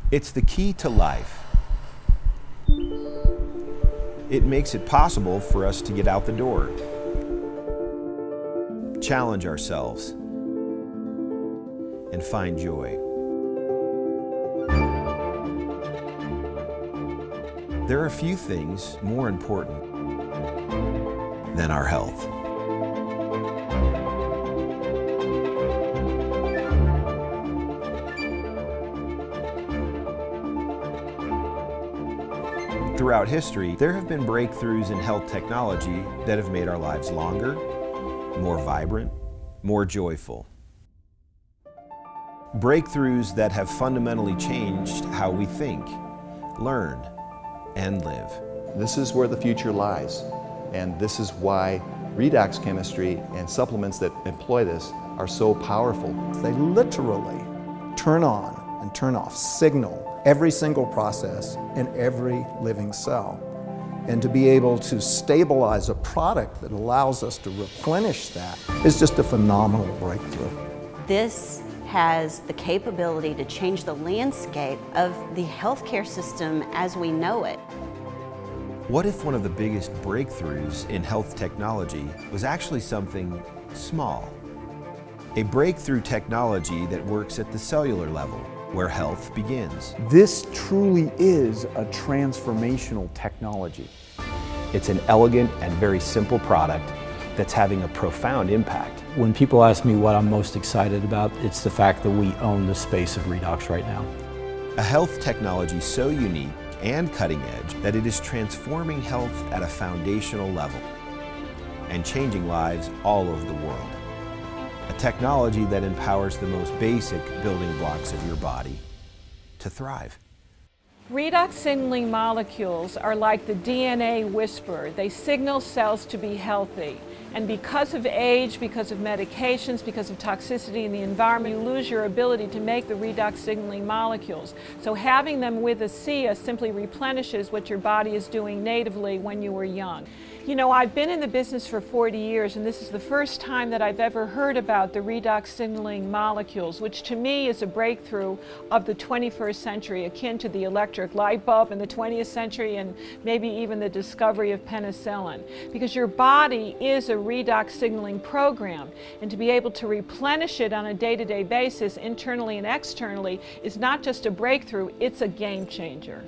It's the key to life. It makes it possible for us to get out the door, challenge ourselves, and find joy. There are few things more important than our health. Throughout history, there have been breakthroughs in health technology that have made our lives longer, more vibrant, more joyful. Breakthroughs that have fundamentally changed how we think, learn, and live. This is where the future lies, and this is why redox chemistry and supplements that employ this are so powerful. They literally turn on and turn off, signal every single process in every living cell. And to be able to stabilize a product that allows us to replenish that is just a phenomenal breakthrough. This has the capability to change the landscape of the healthcare system as we know it. What if one of the biggest breakthroughs in health technology was actually something small? A breakthrough technology that works at the cellular level, where health begins. This truly is a transformational technology. It's an elegant and very simple product that's having a profound impact. When people ask me what I'm most excited about, it's the fact that we own the space of redox right now. A health technology so unique and cutting edge that it is transforming health at a foundational level and changing lives all over the world. A technology that empowers the most basic building blocks of your body to thrive. Redox signaling molecules are like the DNA whisperer. They signal cells to be healthy. And because of age, because of medications, because of toxicity in the environment, you lose your ability to make the redox signaling molecules. So having them with ASEA simply replenishes what your body is doing natively when you were young. You know, I've been in the business for 40 years, and this is the first time that I've ever heard about the redox signaling molecules, which to me is a breakthrough of the 21st century, akin to the electric light bulb in the 20th century and maybe even the discovery of penicillin. Because your body is a redox signaling program, and to be able to replenish it on a day-to-day basis, internally and externally, is not just a breakthrough, it's a game changer.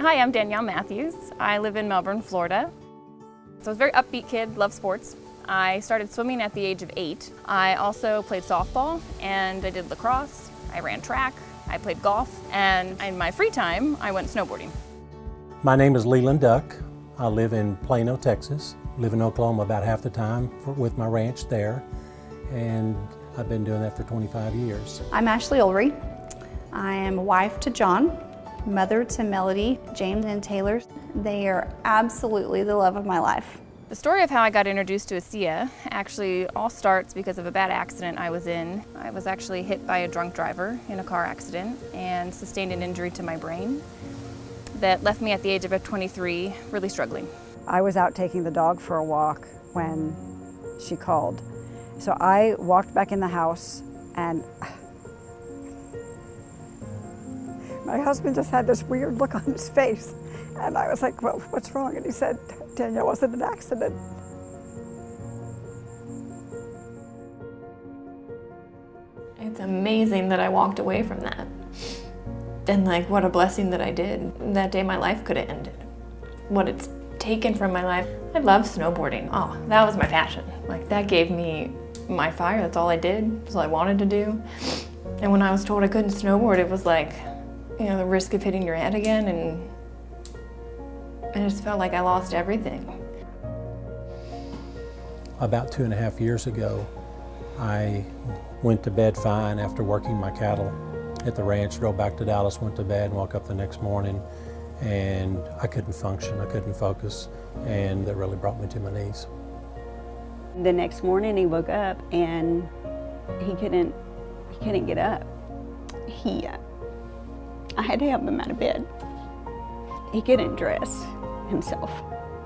Hi, I'm Danielle Matthews. I live in Melbourne, Florida. So I was a very upbeat kid, loved sports. I started swimming at the age of 8. I also played softball and I did lacrosse. I ran track, I played golf, and in my free time, I went snowboarding. My name is Leland Duck. I live in Plano, Texas. Live in Oklahoma about half the time with my ranch there, and I've been doing that for 25 years. I'm Ashley Ulrey. I am a wife to John, mother to Melody, James, and Taylor. They are absolutely the love of my life. The story of how I got introduced to ASEA actually all starts because of a bad accident I was in. I was actually hit by a drunk driver in a car accident and sustained an injury to my brain that left me at the age of 23 really struggling. I was out taking the dog for a walk when she called. So I walked back in the house and my husband just had this weird look on his face. And I was like, well, what's wrong? And he said, Danielle, was it an accident? It's amazing that I walked away from that. And like, what a blessing that I did. That day my life could have ended. What it's taken from my life. I love snowboarding. Oh, that was my passion. Like, that gave me my fire. That's all I did. That's all I wanted to do. And when I was told I couldn't snowboard, it was like, you know, the risk of hitting your head again, and I just felt like I lost everything. About 2.5 years ago, I went to bed fine after working my cattle at the ranch, drove back to Dallas, went to bed, and woke up the next morning, and I couldn't function, I couldn't focus, and that really brought me to my knees. The next morning he woke up and he couldn't get up. I had to help him out of bed. He couldn't dress himself.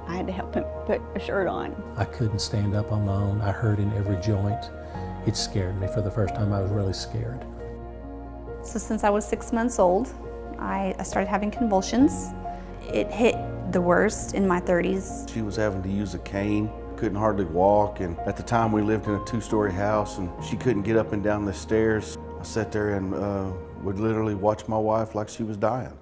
I had to help him put a shirt on. I couldn't stand up on my own. I hurt in every joint. It scared me. For the first time, I was really scared. So since I was 6 months old, I started having convulsions. It hit the worst in my 30s. She was having to use a cane, couldn't hardly walk, and at the time we lived in a 2-story house and she couldn't get up and down the stairs. I sat there and would literally watch my wife like she was dying.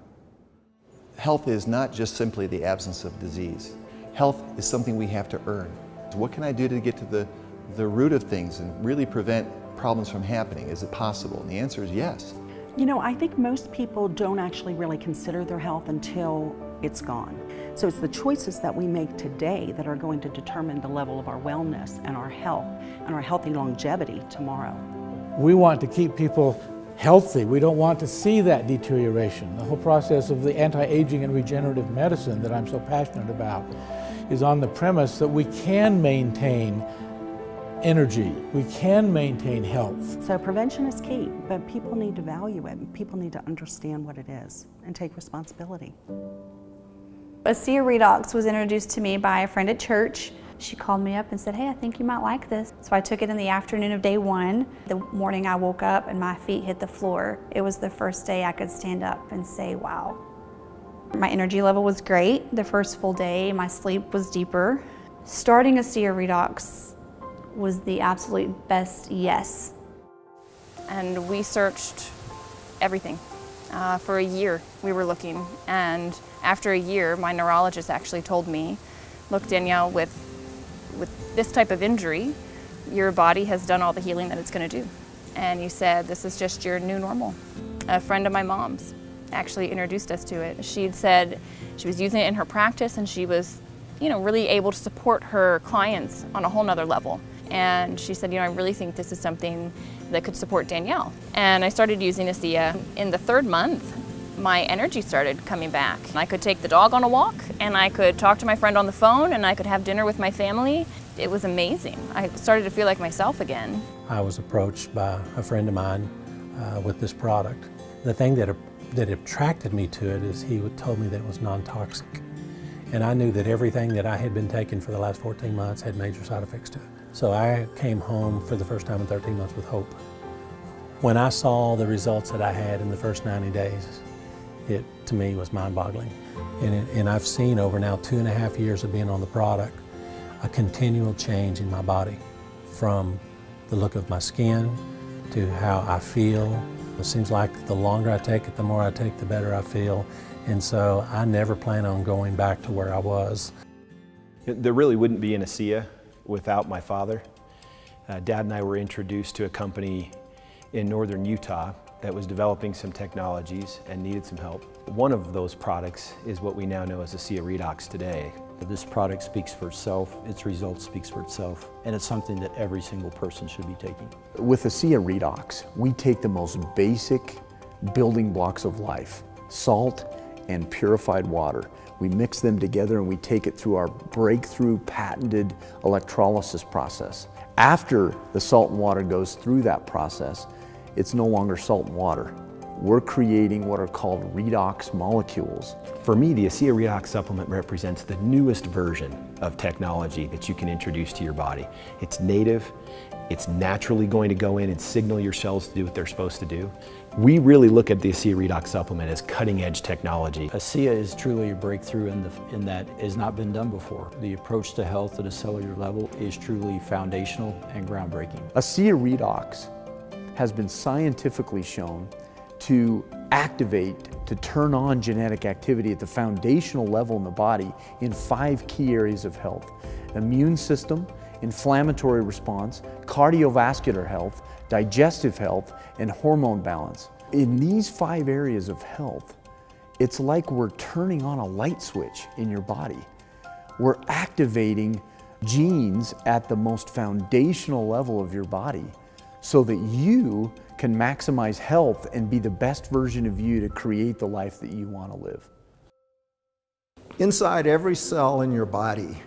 Health is not just simply the absence of disease. Health is something we have to earn. So what can I do to get to the root of things and really prevent problems from happening? Is it possible? And the answer is yes. You know, I think most people don't actually really consider their health until it's gone. So it's the choices that we make today that are going to determine the level of our wellness and our health and our healthy longevity tomorrow. We want to keep people healthy. We don't want to see that deterioration. The whole process of the anti-aging and regenerative medicine that I'm so passionate about is on the premise that we can maintain energy, we can maintain health. So prevention is key, but people need to value it. People need to understand what it is and take responsibility. ASEA REDOX was introduced to me by a friend at church. She called me up and said, hey, I think you might like this. So I took it in the afternoon of day 1. The morning I woke up and my feet hit the floor. It was the first day I could stand up and say, wow. My energy level was great. The first full day, my sleep was deeper. Starting ASEA REDOX was the absolute best yes. And we searched everything. For a year we were looking, and after a year my neurologist actually told me, look Danielle, with this type of injury, your body has done all the healing that it's going to do. And he said, this is just your new normal. A friend of my mom's actually introduced us to it. She'd said she was using it in her practice and she was, really able to support her clients on a whole nother level. And she said, I really think this is something that could support Danielle. And I started using ASEA. In the 3rd month, my energy started coming back. I could take the dog on a walk, and I could talk to my friend on the phone, and I could have dinner with my family. It was amazing. I started to feel like myself again. I was approached by a friend of mine with this product. The thing that attracted me to it is he told me that it was non-toxic. And I knew that everything that I had been taking for the last 14 months had major side effects to it. So I came home for the first time in 13 months with hope. When I saw the results that I had in the first 90 days, it to me was mind-boggling. And I've seen over now 2.5 years of being on the product, a continual change in my body, from the look of my skin to how I feel. It seems like the longer I take it, the more I take, the better I feel. And so I never plan on going back to where I was. There really wouldn't be an ASEA without my father. Dad and I were introduced to a company in northern Utah that was developing some technologies and needed some help. One of those products is what we now know as ASEA REDOX today. This product speaks for itself, its results speaks for itself, and it's something that every single person should be taking. With ASEA REDOX, we take the most basic building blocks of life, salt and purified water. We mix them together and we take it through our breakthrough patented electrolysis process. After the salt and water goes through that process, it's no longer salt and water. We're creating what are called redox molecules. For me, the ASEA REDOX supplement represents the newest version of technology that you can introduce to your body. It's native, it's naturally going to go in and signal your cells to do what they're supposed to do. We really look at the ASEA REDOX supplement as cutting-edge technology. ASEA is truly a breakthrough in that it has not been done before. The approach to health at a cellular level is truly foundational and groundbreaking. ASEA REDOX has been scientifically shown to activate, to turn on genetic activity at the foundational level in the body in 5 key areas of health: immune system, inflammatory response, cardiovascular health, digestive health, and hormone balance. In these 5 areas of health, it's like we're turning on a light switch in your body. We're activating genes at the most foundational level of your body so that you can maximize health and be the best version of you to create the life that you want to live. Inside every cell in your body,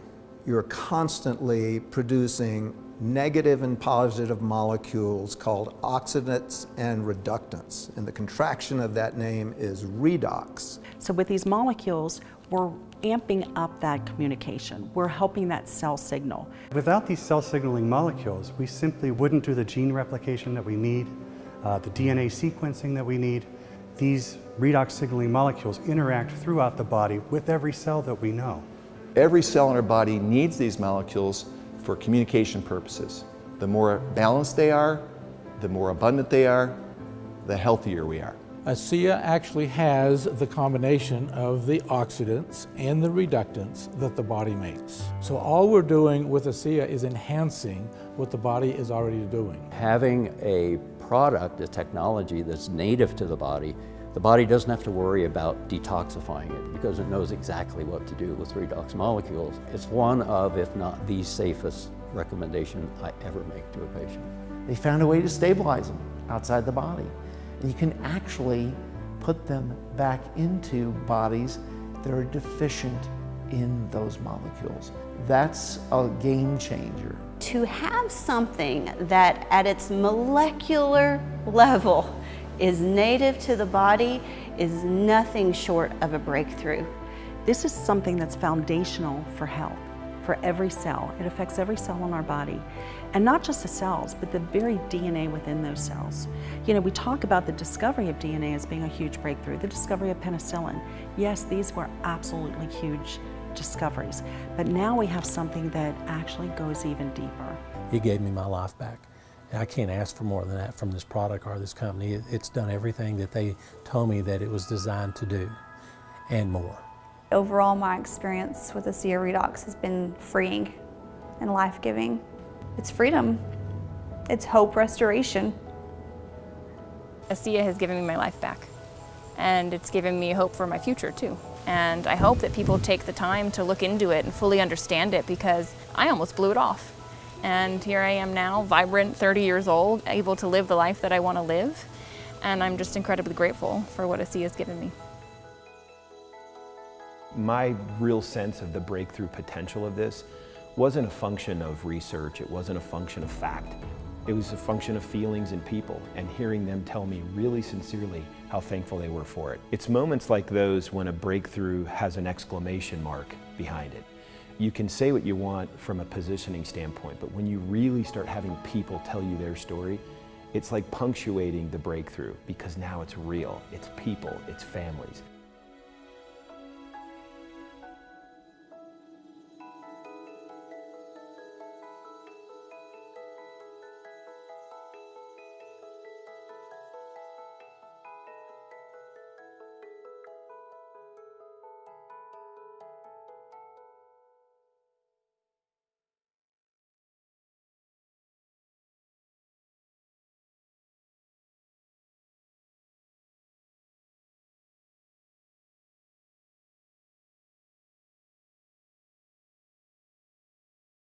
you're constantly producing negative and positive molecules called oxidants and reductants. And the contraction of that name is redox. So with these molecules, we're amping up that communication. We're helping that cell signal. Without these cell signaling molecules, we simply wouldn't do the gene replication that we need. the DNA sequencing that we need. These redox signaling molecules interact throughout the body with every cell that we know. Every cell in our body needs these molecules for communication purposes. The more balanced they are, the more abundant they are, the healthier we are. ASEA actually has the combination of the oxidants and the reductants that the body makes. So all we're doing with ASEA is enhancing what the body is already doing. Having a product, a technology that's native to the body doesn't have to worry about detoxifying it because it knows exactly what to do with redox molecules. It's one of, if not the safest recommendation I ever make to a patient. They found a way to stabilize them outside the body. And you can actually put them back into bodies that are deficient in those molecules. That's a game changer. To have something that at its molecular level is native to the body is nothing short of a breakthrough. This is something that's foundational for health, for every cell. It affects every cell in our body. And not just the cells, but the very DNA within those cells. You know, we talk about the discovery of DNA as being a huge breakthrough, the discovery of penicillin. Yes, these were absolutely huge discoveries, but now we have something that actually goes even deeper. It gave me my life back. I can't ask for more than that from this product or this company. It's done everything that they told me that it was designed to do, and more. Overall, my experience with ASEA REDOX has been freeing and life-giving. It's freedom. It's hope restoration. ASEA has given me my life back, and it's given me hope for my future too. And I hope that people take the time to look into it and fully understand it, because I almost blew it off. And here I am now, vibrant, 30 years old, able to live the life that I want to live. And I'm just incredibly grateful for what ASEA has given me. My real sense of the breakthrough potential of this wasn't a function of research, it wasn't a function of fact. It was a function of feelings and people, and hearing them tell me really sincerely how thankful they were for it. It's moments like those when a breakthrough has an exclamation mark behind it. You can say what you want from a positioning standpoint, but when you really start having people tell you their story, it's like punctuating the breakthrough, because now it's real, it's people, it's families.